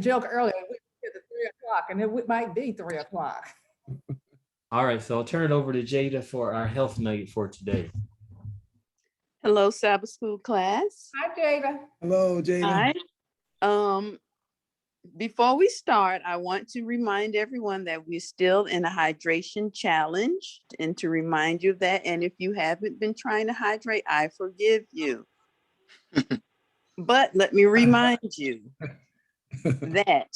joke earlier, we get to 3 o'clock, and it might be 3 o'clock. All right, so I'll turn it over to Jada for our health nugget for today. Hello, Sabbath School class. Hi, Jada. Hello, Jada. Hi. Before we start, I want to remind everyone that we're still in a hydration challenge, and to remind you of that. And if you haven't been trying to hydrate, I forgive you. But let me remind you that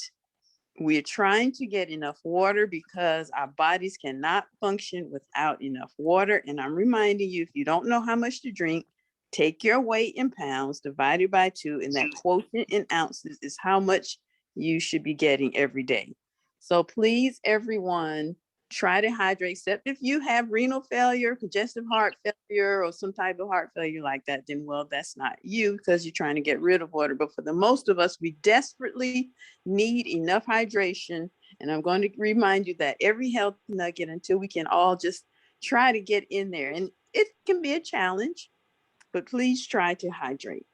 we're trying to get enough water because our bodies cannot function without enough water. And I'm reminding you, if you don't know how much to drink, take your weight in pounds divided by 2, and that quotient in ounces is how much you should be getting every day. So please, everyone, try to hydrate, except if you have renal failure, congestive heart failure, or some type of heart failure like that, then well, that's not you because you're trying to get rid of water. But for the most of us, we desperately need enough hydration. And I'm going to remind you that every health nugget until we can all just try to get in there. And it can be a challenge, but please try to hydrate.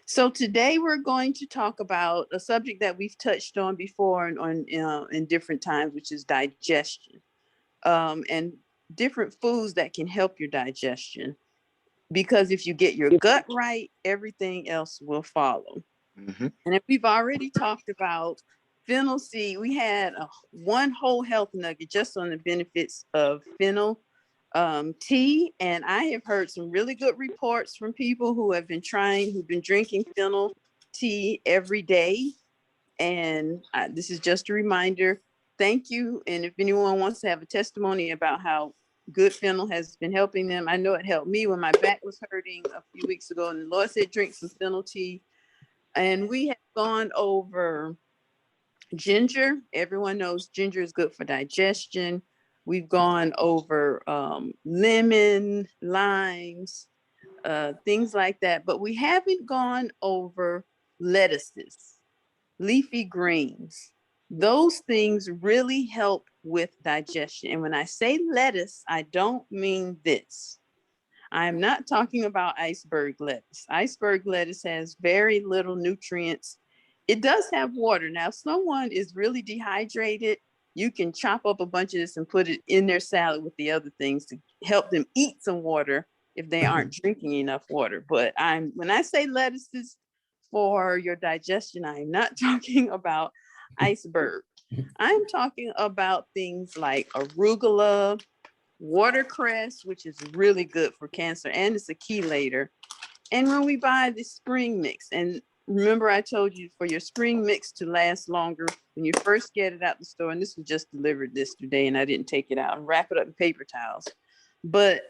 So today we're going to talk about a subject that we've touched on before in different times, which is digestion, and different foods that can help your digestion. Because if you get your gut right, everything else will follow. Mhm. And if we've already talked about fennel seed, we had one whole health nugget just on the benefits of fennel tea, and I have heard some really good reports from people who've been drinking fennel tea every day. And this is just a reminder. Thank you. And if anyone wants to have a testimony about how good fennel has been helping them, I know it helped me when my back was hurting a few weeks ago, and the Lord said drink some fennel tea. And we have gone over ginger. Everyone knows ginger is good for digestion. We've gone over lemon, limes, things like that, but we haven't gone over lettuces, leafy greens. Those things really help with digestion. And when I say lettuce, I don't mean this. I'm not talking about iceberg lettuce. Iceberg lettuce has very little nutrients. It does have water. Now, if someone is really dehydrated, you can chop up a bunch of this and put it in their salad with the other things to help them eat some water if they aren't drinking enough water. But when I say lettuces for your digestion, I'm not talking about iceberg. I'm talking about things like arugula, watercress, which is really good for cancer, and it's a chelator. And when we buy the spring mix, and remember I told you for your spring mix to last longer, when you first get it out the store, and this was just delivered yesterday and I didn't take it out, and wrap it up in paper towels. But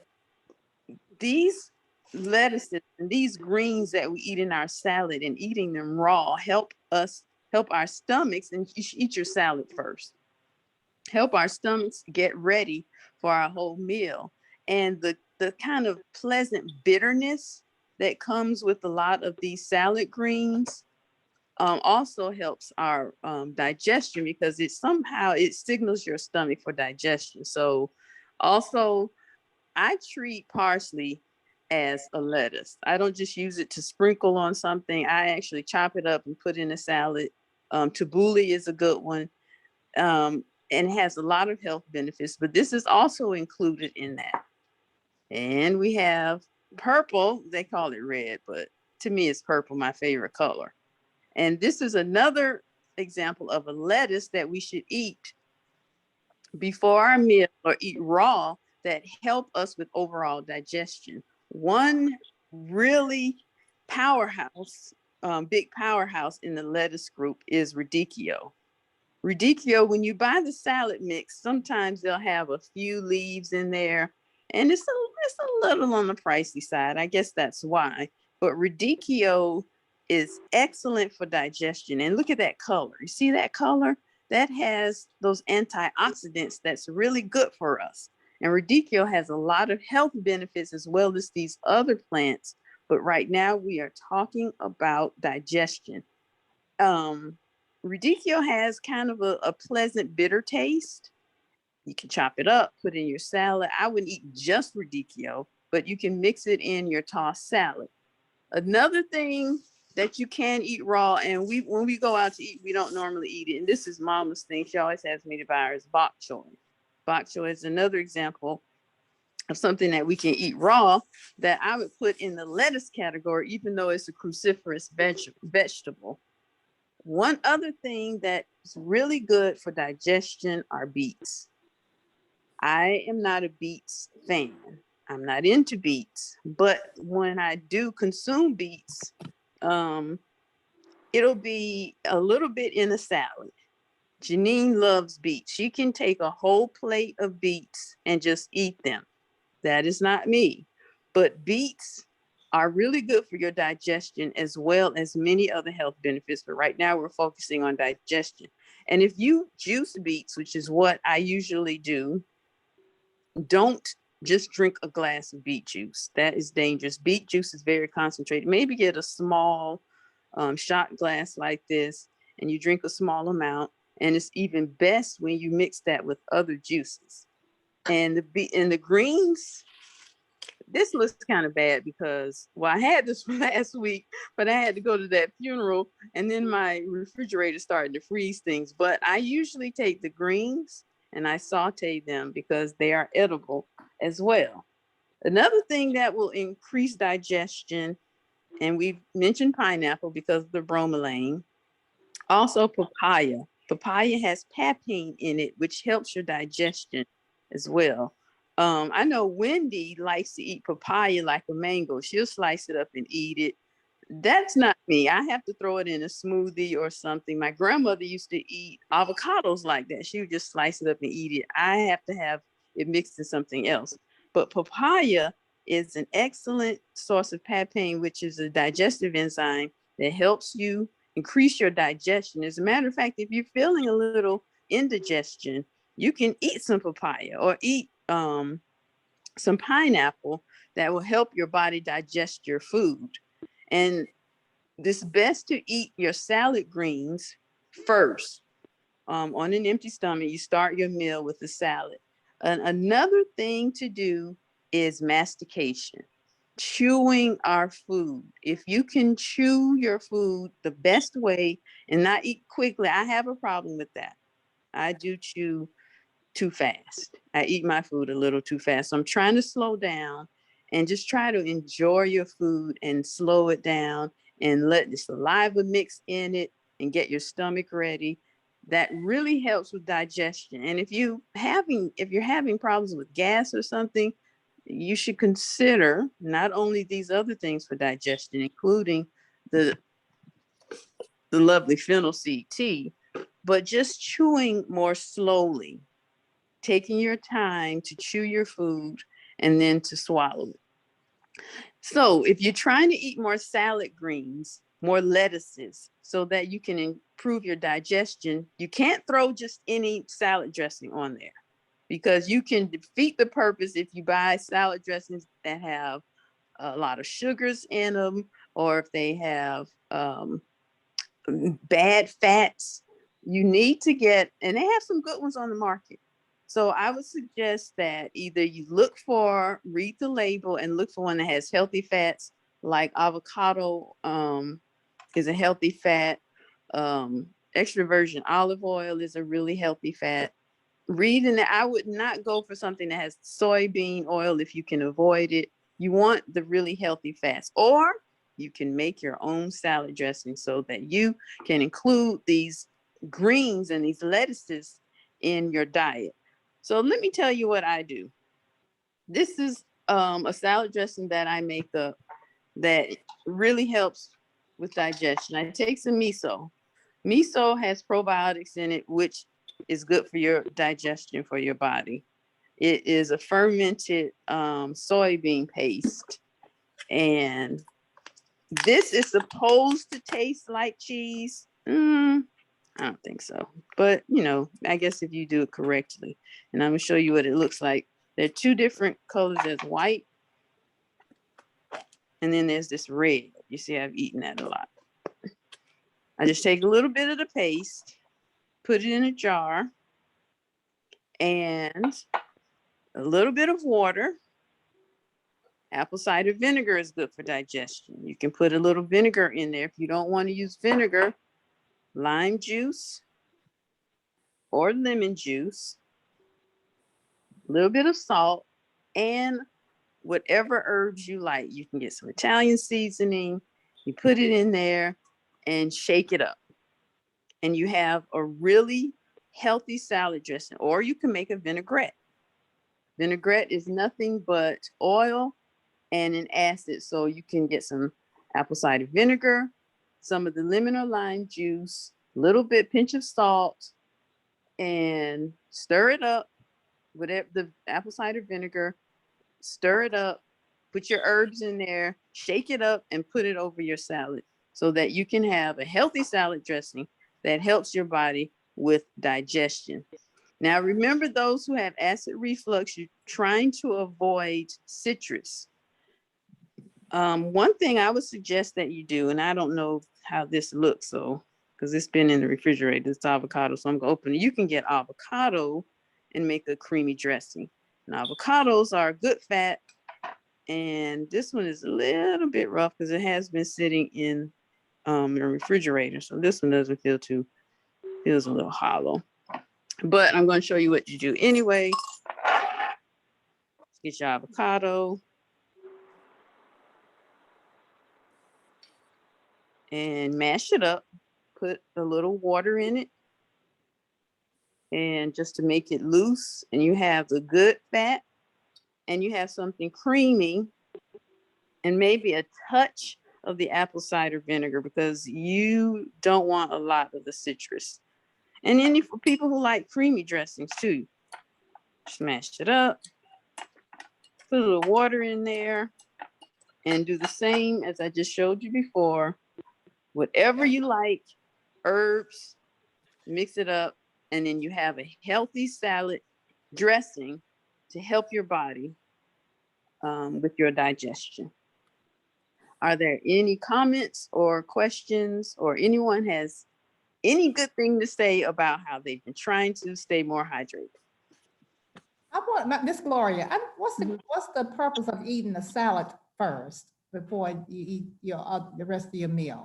these lettuces and these greens that we eat in our salad, and eating them raw, help our stomachs, and you should eat your salad first. Help our stomachs get ready for our whole meal. And the kind of pleasant bitterness that comes with a lot of these salad greens also helps our digestion, because it signals your stomach for digestion. So also, I treat parsley as a lettuce. I don't just use it to sprinkle on something. I actually chop it up and put in a salad. Tabbouleh is a good one, and has a lot of health benefits, but this is also included in that. And we have purple. They call it red, but to me it's purple, my favorite color. And this is another example of a lettuce that we should eat before our meal or eat raw, that help us with overall digestion. One really powerhouse, big powerhouse in the lettuce group is radicchio. Radicchio, when you buy the salad mix, sometimes they'll have a few leaves in there, and it's a little on the pricey side. I guess that's why. But radicchio is excellent for digestion. And look at that color. You see that color? That has those antioxidants that's really good for us. And radicchio has a lot of health benefits as well as these other plants. But right now we are talking about digestion. Radicchio has kind of a pleasant bitter taste. You can chop it up, put it in your salad. I wouldn't eat just radicchio, but you can mix it in your tossed salad. Another thing that you can eat raw. And when we go out to eat, we don't normally eat it. And this is Mama's thing. She always has me to buy her is bok choy. Bok choy is another example of something that we can eat raw that I would put in the lettuce category, even though it's a cruciferous vegetable. One other thing that's really good for digestion are beets. I am not a beets fan. I'm not into beets, but when I do consume beets, it'll be a little bit in a salad. Janine loves beets. She can take a whole plate of beets and just eat them. That is not me. But beets are really good for your digestion as well as many other health benefits. But right now we're focusing on digestion. And if you juice beets, which is what I usually do, don't just drink a glass of beet juice. That is dangerous. Beet juice is very concentrated. Maybe get a small shot glass like this and you drink a small amount. And it's even best when you mix that with other juices. And the greens, this looks kind of bad because, well, I had this last week, but I had to go to that funeral and then my refrigerator started to freeze things. But I usually take the greens and I saute them because they are edible as well. Another thing that will increase digestion, and we've mentioned pineapple because of the bromelain, also papaya. Papaya has papain in it, which helps your digestion as well. I know Wendy likes to eat papaya like a mango. She'll slice it up and eat it. That's not me. I have to throw it in a smoothie or something. My grandmother used to eat avocados like that. She would just slice it up and eat it. I have to have it mixed in something else. But papaya is an excellent source of papain, which is a digestive enzyme that helps you increase your digestion. As a matter of fact, if you're feeling a little indigestion, you can eat some papaya or eat some pineapple that will help your body digest your food. And it's best to eat your salad greens first. On an empty stomach, you start your meal with the salad. Another thing to do is mastication, chewing our food. If you can chew your food the best way and not eat quickly, I have a problem with that. I do chew too fast. I eat my food a little too fast. So I'm trying to slow down and just try to enjoy your food and slow it down and let the saliva mix in it and get your stomach ready. That really helps with digestion. And if you're having problems with gas or something, you should consider not only these other things for digestion, including the lovely fennel seed tea, but just chewing more slowly, taking your time to chew your food and then to swallow it. So if you're trying to eat more salad greens, more lettuces, so that you can improve your digestion, you can't throw just any salad dressing on there because you can defeat the purpose if you buy salad dressings that have a lot of sugars in them, or if they have bad fats. You need to get, and they have some good ones on the market. So I would suggest that either you read the label and look for one that has healthy fats, like avocado is a healthy fat. Extra virgin olive oil is a really healthy fat. Reading that, I would not go for something that has soybean oil if you can avoid it. You want the really healthy fats, or you can make your own salad dressing so that you can include these greens and these lettuces in your diet. So let me tell you what I do. This is a salad dressing that I make up that really helps with digestion. I take some miso. Miso has probiotics in it, which is good for your digestion, for your body. It is a fermented soybean paste. And this is supposed to taste like cheese. I don't think so. But, I guess if you do it correctly. And I'm going to show you what it looks like. There are two different colors. There's white. And then there's this red. You see, I've eaten that a lot. I just take a little bit of the paste, put it in a jar, and a little bit of water. Apple cider vinegar is good for digestion. You can put a little vinegar in there. If you don't want to use vinegar, lime juice or lemon juice, a little bit of salt, and whatever herbs you like. You can get some Italian seasoning, you put it in there and shake it up. And you have a really healthy salad dressing, or you can make a vinaigrette. Vinaigrette is nothing but oil and an acid. So you can get some apple cider vinegar, some of the lemon or lime juice, a little bit pinch of salt, and stir it up with the apple cider vinegar, stir it up, put your herbs in there, shake it up, and put it over your salad so that you can have a healthy salad dressing that helps your body with digestion. Now, remember those who have acid reflux, you're trying to avoid citrus. One thing I would suggest that you do, and I don't know how this looks, so because it's been in the refrigerator, it's avocado, so I'm gonna open it. You can get avocado and make a creamy dressing. And avocados are a good fat, and this one is a little bit rough because it has been sitting in the refrigerator. So this one doesn't feel feels a little hollow. But I'm going to show you what you do anyway. Get your avocado and mash it up. Put a little water in it, and just to make it loose, and you have the good fat, and you have something creamy, and maybe a touch of the apple cider vinegar because you don't want a lot of the citrus. And then for people who like creamy dressings too, smash it up, put a little water in there, and do the same as I just showed you before. Whatever you like, herbs, mix it up, and then you have a healthy salad dressing to help your body with your digestion. Are there any comments or questions, or anyone has any good thing to say about how they've been trying to stay more hydrated? I want, Miss Gloria, what's the purpose of eating a salad first before you eat the rest of your meal?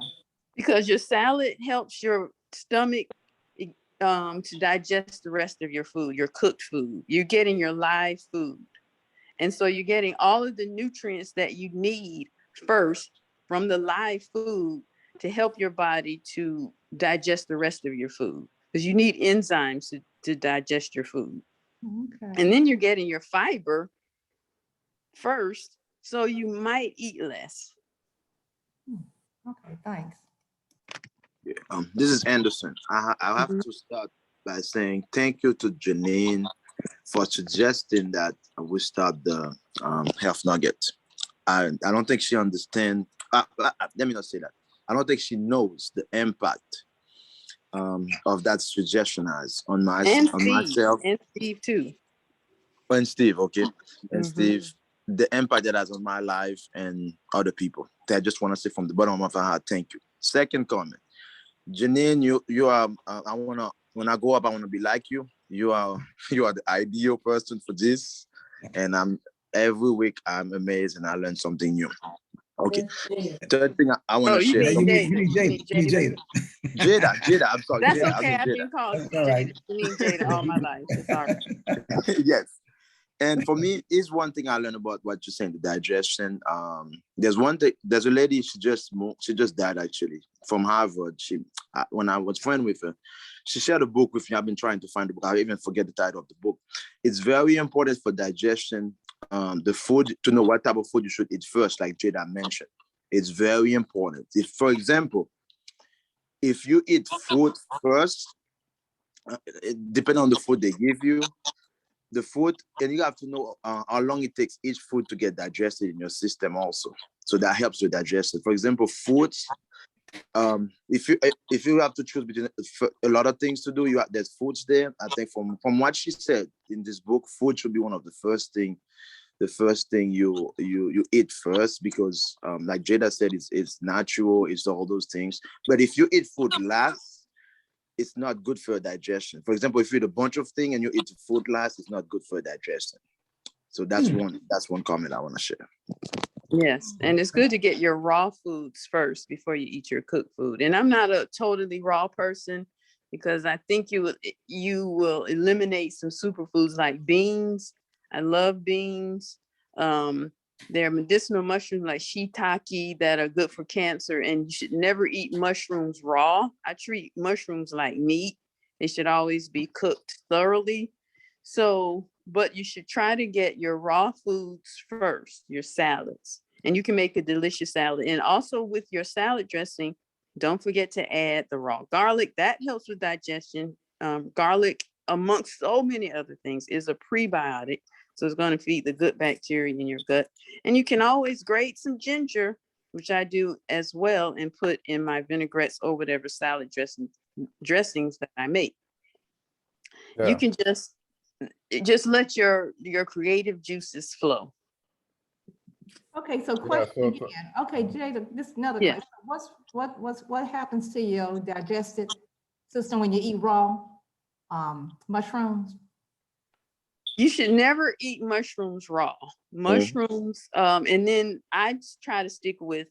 Because your salad helps your stomach to digest the rest of your food, your cooked food. You're getting your live food. And so you're getting all of the nutrients that you need first from the live food to help your body to digest the rest of your food, because you need enzymes to digest your food. Okay. And then you're getting your fiber first, so you might eat less. Okay, thanks. This is Anderson. I have to start by saying thank you to Janine for suggesting that we start the health nugget. I don't think she understands. Let me not say that. I don't think she knows the impact of that suggestion has on myself and Steve too. and Steve. Okay, and Steve, the impact that has on my life and other people. I just want to say from the bottom of my heart, thank you. Second comment, Janine, you are. When I grow up, I want to be like you. You are the ideal person for this, and every week I'm amazed and I learn something new. Okay. Third thing I want to share. You need Jada. Jada. I'm sorry. That's Jada. okay. I've been called Jada. You need Jada all my life. It's all right. Yes. And for me, is one thing I learned about what you're saying, the digestion. There's one thing. There's a lady. She just died actually from Harvard. When I was friend with her, she shared a book with me. I've been trying to find the book. I even forget the title of the book. It's very important for digestion. The food, to know what type of food you should eat first, like Jada mentioned. It's very important. If, for example, if you eat food first, depending on the food they give you, the food, and you have to know how long it takes each food to get digested in your system also. So that helps you digest it. For example, foods, if you have to choose between a lot of things to do, there's foods there. I think from what she said in this book, food should be one of the first thing you eat first, because like Jada said, it's natural, it's all those things. But if you eat food last, it's not good for digestion. For example, if you eat a bunch of things and you eat food last, it's not good for digestion. So that's one comment I want to share. Yes, and it's good to get your raw foods first before you eat your cooked food. And I'm not a totally raw person because I think you will eliminate some superfoods like beans. I love beans. There are medicinal mushrooms like shiitake that are good for cancer, and you should never eat mushrooms raw. I treat mushrooms like meat. They should always be cooked thoroughly. So, but you should try to get your raw foods first, your salads, and you can make a delicious salad. And also with your salad dressing, don't forget to add the raw garlic. That helps with digestion. Garlic, amongst so many other things, is a prebiotic. So it's going to feed the good bacteria in your gut. And you can always grate some ginger, which I do as well, and put in my vinaigrettes or whatever salad dressings that I make. Yeah. You can just let your creative juices flow. Okay, so Yeah, question so- again. Okay, Jada, this is another Yeah. question. What happens to your digestive system when you eat raw mushrooms? You should never eat mushrooms raw. Mushrooms, and then I just try to stick with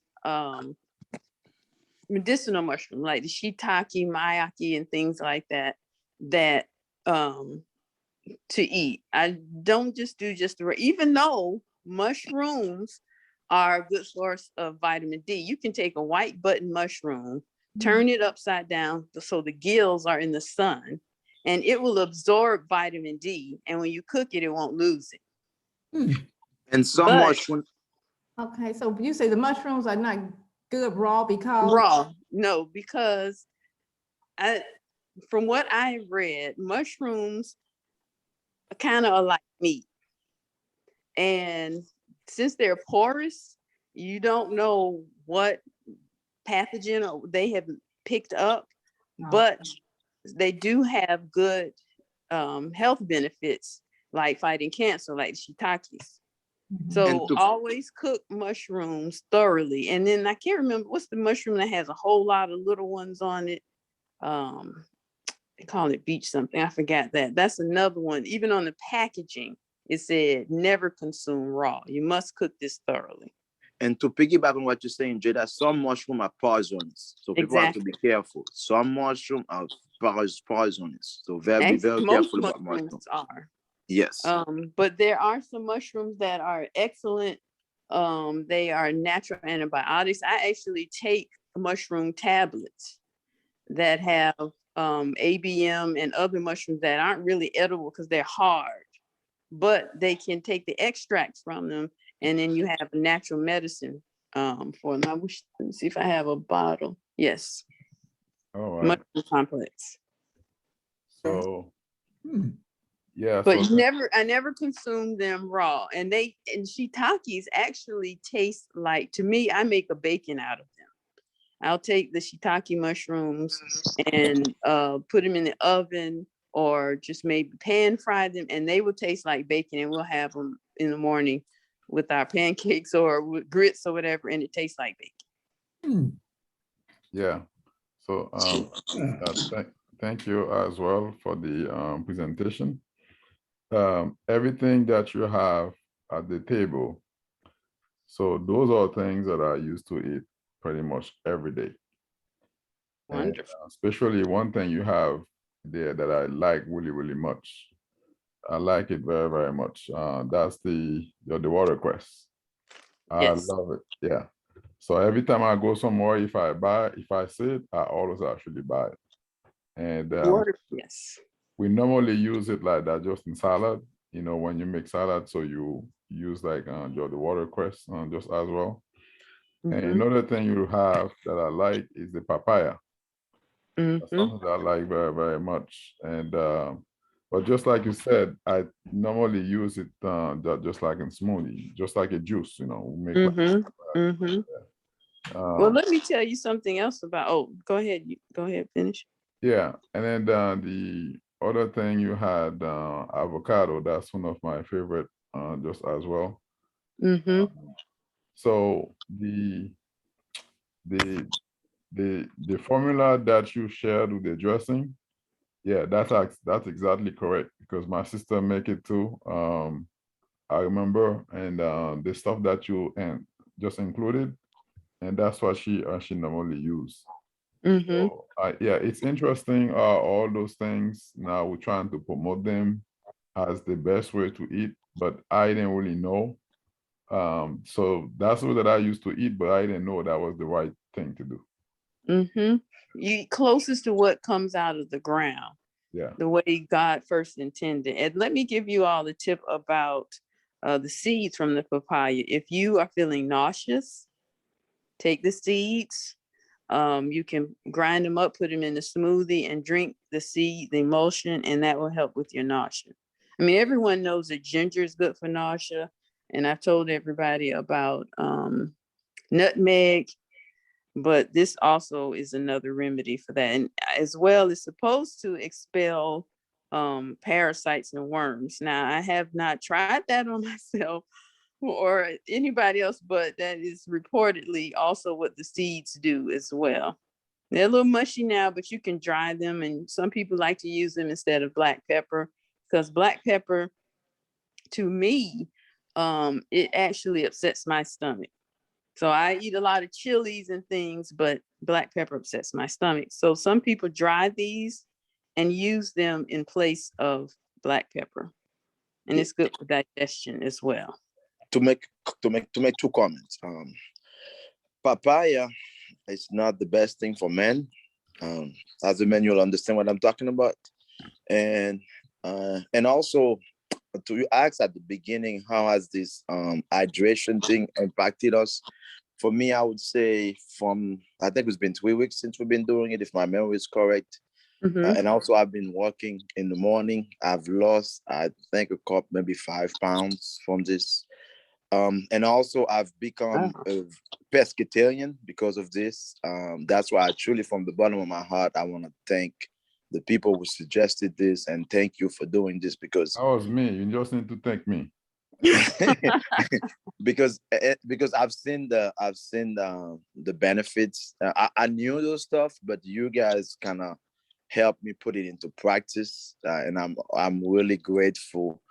medicinal mushroom like the shiitake, mayake, and things like that. To eat. I don't just do even though mushrooms are a good source of vitamin D. You can take a white button mushroom, turn it upside down so the gills are in the sun, and it will absorb vitamin D. And when you cook it, it won't lose it. And some But- mushroom, Okay, so you say the mushrooms are not good raw because? Raw, no, because from what I've read, mushrooms kind of are like meat. And since they're porous, you don't know what pathogen they have picked up, but they do have good health benefits like fighting cancer, like shiitakes. So And to- always cook mushrooms thoroughly. And then I can't remember what's the mushroom that has a whole lot of little ones on it. They call it beach something. I forgot that. That's another one. Even on the packaging, it said never consume raw. You must cook this thoroughly. and to piggyback on what you're saying, Jada, some mushroom are poisonous. So people have to be careful. Some mushroom are poisonous. So be Actually, very most careful about mushrooms mushrooms. are. Yes. But there are some mushrooms that are excellent. They are natural antibiotics. I actually take mushroom tablets that have ABM and other mushrooms that aren't really edible because they're hard, but they can take the extracts from them, and then you have a natural medicine for them. Let me see if I have a bottle. Yes, All right. mushroom complex. So, yeah. But so I never consume them raw. And shiitakes actually taste like, to me, I make a bacon out of them. I'll take the shiitake mushrooms and put them in the oven or just maybe pan fry them, and they will taste like bacon, and we'll have them in the morning with our pancakes or with grits or whatever, and it tastes like bacon. yeah. So thank you as well for the presentation. Everything that you have at the table, so those are things that I used to eat pretty much every day. And, Wonderful. especially one thing you have there that I like really, really much. I like it very, very much. That's the watercress. Yes. I love it. Yeah. So every time I go somewhere, if I see it, I always actually buy it. And Yes. we normally use it like that just in salad. You know, when you make salad, so you use like the watercress just as well. And Mhm. another thing you have that I like is the papaya. That's Mhm. something that I like very, very much. And but just like you said, I normally use it just like in smoothie, just like a juice, you know. We make Mhm. Mhm. Well, let me tell you something else about. Oh, go ahead. Go ahead. Finish. yeah, and then the other thing you had avocado. That's one of my favorite, just as well. Mhm. So the formula that you shared with the dressing, yeah, that's exactly correct because my sister make it too. I remember, and the stuff that you and just included, and that's what she normally use. Mm-hmm. So, yeah, it's interesting. All those things now we're trying to promote them as the best way to eat, but I didn't really know. So that's what that I used to eat, but I didn't know that was the right thing to do. Mm-hmm. You closest to what comes out of the ground, Yeah. the way God first intended. And let me give you all a tip about the seeds from the papaya. If you are feeling nauseous, take the seeds. You can grind them up, put them in a smoothie, and drink the seed, the emulsion, and that will help with your nausea. I mean, everyone knows that ginger is good for nausea, and I've told everybody about nutmeg, but this also is another remedy for that. And as well, it's supposed to expel parasites and worms. Now, I have not tried that on myself or anybody else, but that is reportedly also what the seeds do as well. They're a little mushy now, but you can dry them, and some people like to use them instead of black pepper, because black pepper, to me, it actually upsets my stomach. So I eat a lot of chilies and things, but black pepper upsets my stomach. So some people dry these and use them in place of black pepper, and it's good for digestion as well. To make two comments. Papaya is not the best thing for men. As a man, you'll understand what I'm talking about. And also, to you ask at the beginning, how has this hydration thing impacted us? For me, I would say I think it's been 3 weeks since we've been doing it, if my memory is correct. Mhm. And also, I've been walking in the morning. I've lost, I think, maybe 5 pounds from this. And also, I've become Wow. a pescatarian because of this. That's why I truly, from the bottom of my heart, I want to thank the people who suggested this, and thank you for doing this, because That was me. You just need to thank me. because I've seen the benefits. I knew those stuff, but you guys kind of helped me put it into practice, and I'm really grateful,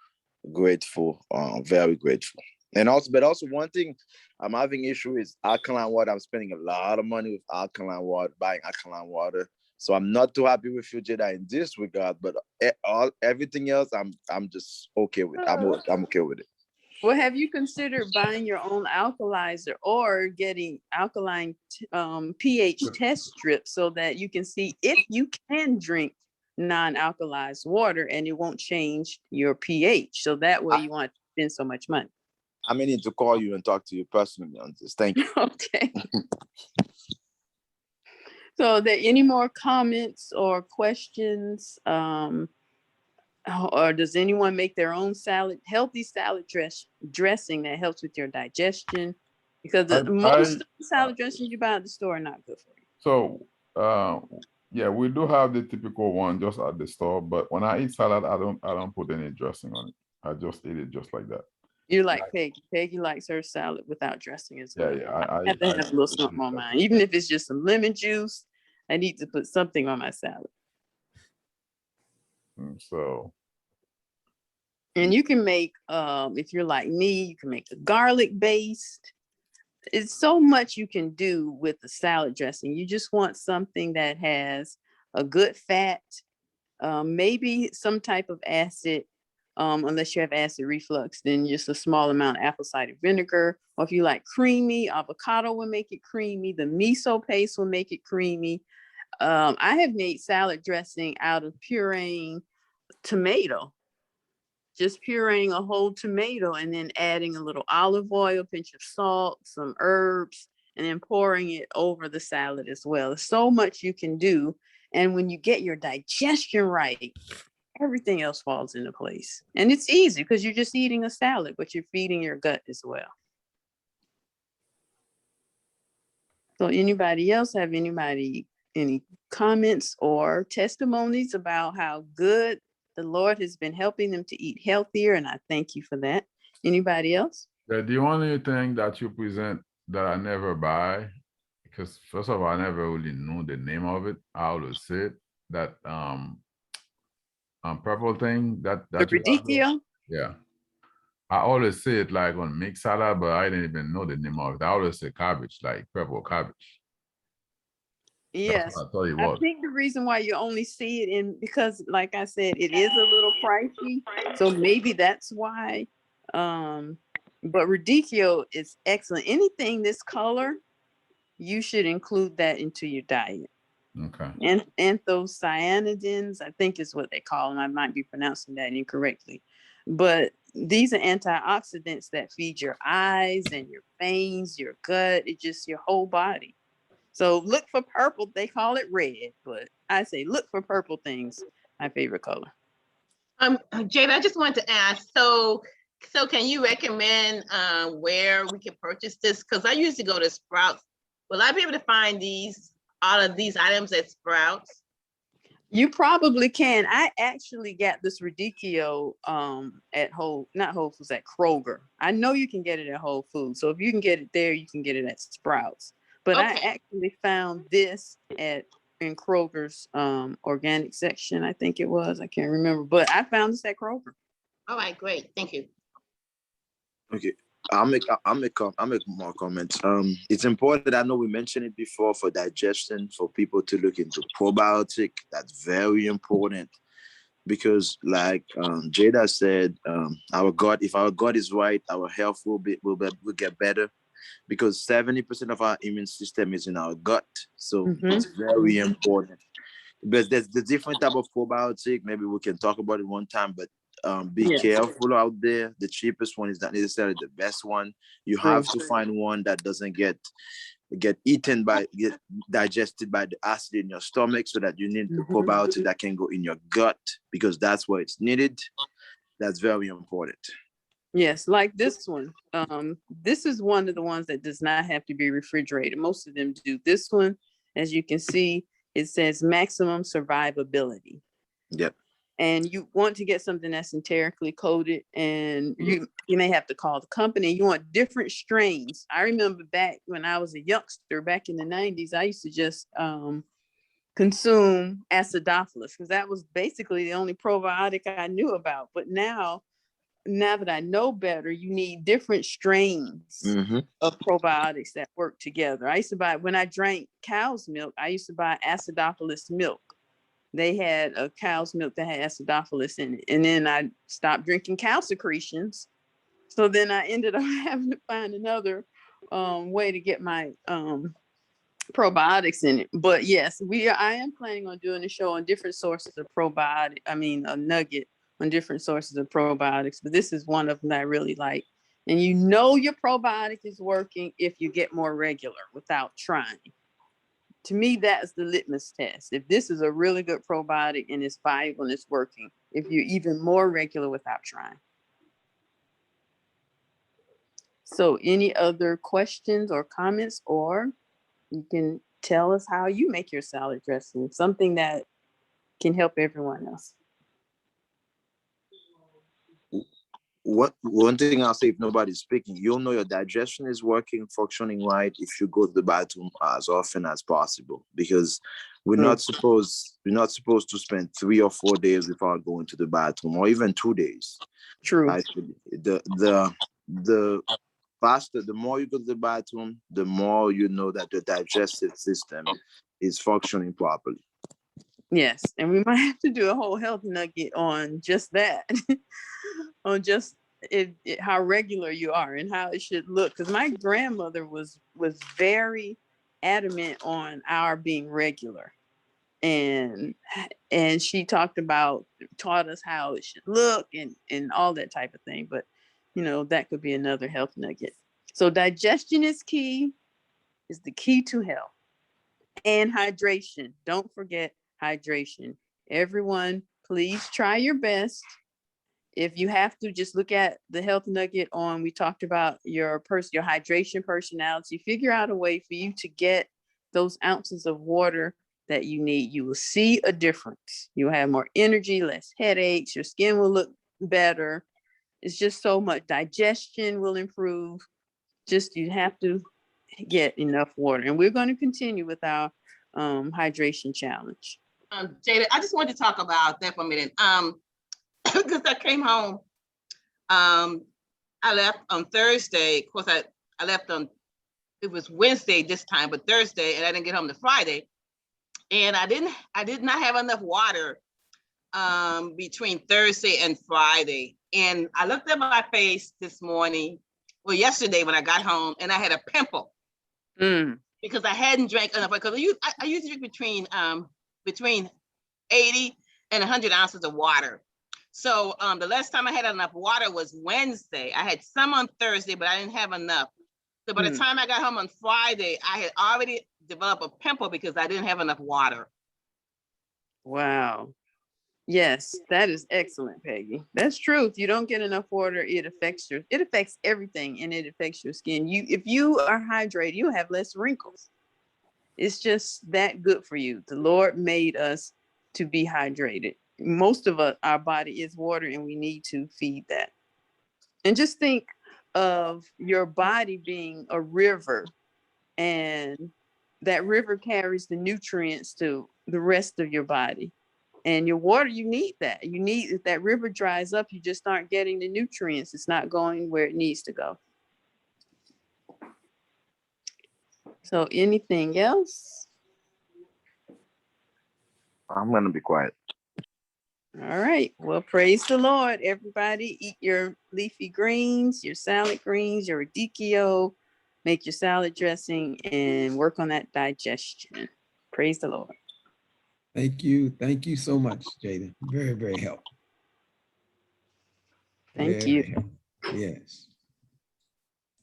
very grateful. And also one thing I'm having issue is alkaline water. I'm spending a lot of money with alkaline water, buying alkaline water. So I'm not too happy with you, Jada, in this regard, but everything else, I'm just okay with. I'm okay with it. Well, have you considered buying your own alkalizer or getting alkaline pH test strips so that you can see if you can drink non-alkalized water and it won't change your pH? So that way you won't spend so much money. I may need to call you and talk to you personally on this. Thank you. Okay. So are there any more comments or questions? Or does anyone make their own healthy salad dressing that helps with your digestion? Because most salad dressings you buy at the store are not good for you. So, yeah, we do have the typical one just at the store, but when I eat salad, I don't put any dressing on it. I just eat it just like that. You like Peggy. Peggy likes her salad without dressing as well. Yeah, I have to have a little something on mine. Even if it's just some lemon juice, I need to put something on my salad. So. And you can make, if you're like me, you can make a garlic based. It's so much you can do with the salad dressing. You just want something that has a good fat, maybe some type of acid. Unless you have acid reflux, then just a small amount of apple cider vinegar. Or if you like creamy, avocado will make it creamy. The miso paste will make it creamy. I have made salad dressing out of pureeing tomato. Just pureeing a whole tomato and then adding a little olive oil, a pinch of salt, some herbs, and then pouring it over the salad as well. There's so much you can do. And when you get your digestion right, everything else falls into place. And it's easy because you're just eating a salad, but you're feeding your gut as well. So anybody else have any comments or testimonies about how good the Lord has been helping them to eat healthier? And I thank you for that. Anybody else? The only thing that you present that I never buy, because first of all, I never really knew the name of it, how to say it, that purple thing that The radicchio? yeah. I always say it like on mixed salad, but I didn't even know the name of it. I always say cabbage, like purple cabbage. That's Yes. what I thought it I was. think the reason why you only see it in, because like I said, it is a little pricey. So maybe that's why. But radicchio is excellent. Anything this color, you should include that into your diet. Okay. And anthocyanidins, I think is what they call them. I might be pronouncing that incorrectly. But these are antioxidants that feed your eyes and your veins, your gut, it's just your whole body. So look for purple. They call it red, but I say look for purple things. My favorite color. Jada, I just wanted to ask, so can you recommend where we can purchase this? Because I usually go to Sprouts. Will I be able to find all of these items at Sprouts? You probably can. I actually got this radicchio at not Whole Foods, at Kroger. I know you can get it at Whole Foods. So if you can get it there, you can get it at Sprouts. But I actually found this in Kroger's organic section, I think it was. I can't remember, but I found this at Kroger. All right, great. Thank you. Okay. I'll make more comments. It's important. I know we mentioned it before for digestion, for people to look into probiotic. That's very important because, like Jada said, if our gut is right, our health will get better because 70% of our immune system is in our gut. So it's very important. But there's the different type of probiotic. Maybe we can talk about it one time, but be careful out there. The cheapest one is not necessarily the best one. You have to find one that doesn't get digested by the acid in your stomach, so that you need the probiotic that can go in your gut because that's where it's needed. That's very important. Yes, like this one. This is one of the ones that does not have to be refrigerated. Most of them do. This one, as you can see, it says maximum survivability. Yep. And you want to get something that's enterically coated, and you may have to call the company. You want different strains. I remember back when I was a youngster, back in the 90s, I used to just consume acidophilus because that was basically the only probiotic I knew about. But now that I know better, you need different strains of probiotics that work together. I used to buy, when I drank cow's milk, I used to buy acidophilus milk. They had a cow's milk that had acidophilus in it. And then I stopped drinking cow secretions. So then I ended up having to find another way to get my probiotics in it. But yes, I am planning on doing a show on different sources of probiotic. I mean, a nugget on different sources of probiotics, but this is one of them that I really like. And you know your probiotic is working if you get more regular without trying. To me, that's the litmus test. If this is a really good probiotic and it's viable and it's working, if you're even more regular without trying. So any other questions or comments, or you can tell us how you make your salad dressing, something that can help everyone else. One thing I'll say, if nobody's speaking, you'll know your digestion is working, functioning right if you go to the bathroom as often as possible, because we're not supposed to spend 3 or 4 days without going to the bathroom, or even 2 days. True. Actually, the faster, the more you go to the bathroom, the more you know that the digestive system is functioning properly. Yes, and we might have to do a whole health nugget on just that, on just how regular you are and how it should look. Because my grandmother was very adamant on our being regular, and she taught us how it should look and all that type of thing. But that could be another health nugget. So digestion is the key to health, and hydration. Don't forget hydration. Everyone, please try your best. If you have to, just look at the health nugget we talked about your hydration personality. Figure out a way for you to get those ounces of water that you need. You will see a difference. You'll have more energy, less headaches. Your skin will look better. It's just so much. Digestion will improve. Just you have to get enough water. And we're going to continue with our hydration challenge. Jada, I just wanted to talk about that for a minute. Because I came home I left on Thursday. Of course, I left on, it was Wednesday this time, but Thursday, and I didn't get home to Friday. And I did not have enough water between Thursday and Friday. And I looked at my face this morning, well, yesterday when I got home, and I had a pimple because I hadn't drank enough. Because I usually drink between 80 and 100 ounces of water. So the last time I had enough water was Wednesday. I had some on Thursday, but I didn't have enough. So by the time I got home on Friday, I had already developed a pimple because I didn't have enough water. Wow. Yes, that is excellent, Peggy. That's true. If you don't get enough water, it affects everything, and it affects your skin. If you are hydrated, you have less wrinkles. It's just that good for you. The Lord made us to be hydrated. Most of our body is water, and we need to feed that. And just think of your body being a river, and that river carries the nutrients to the rest of your body. And your water, you need that. If that river dries up, you just aren't getting the nutrients. It's not going where it needs to go. So anything else? I'm gonna be quiet. All right. Well, praise the Lord. Everybody eat your leafy greens, your salad greens, your radicchio, make your salad dressing, and work on that digestion. Praise the Lord. Thank you. Thank you so much, Jada. Very, very helpful. Thank Very you. helpful. Yes.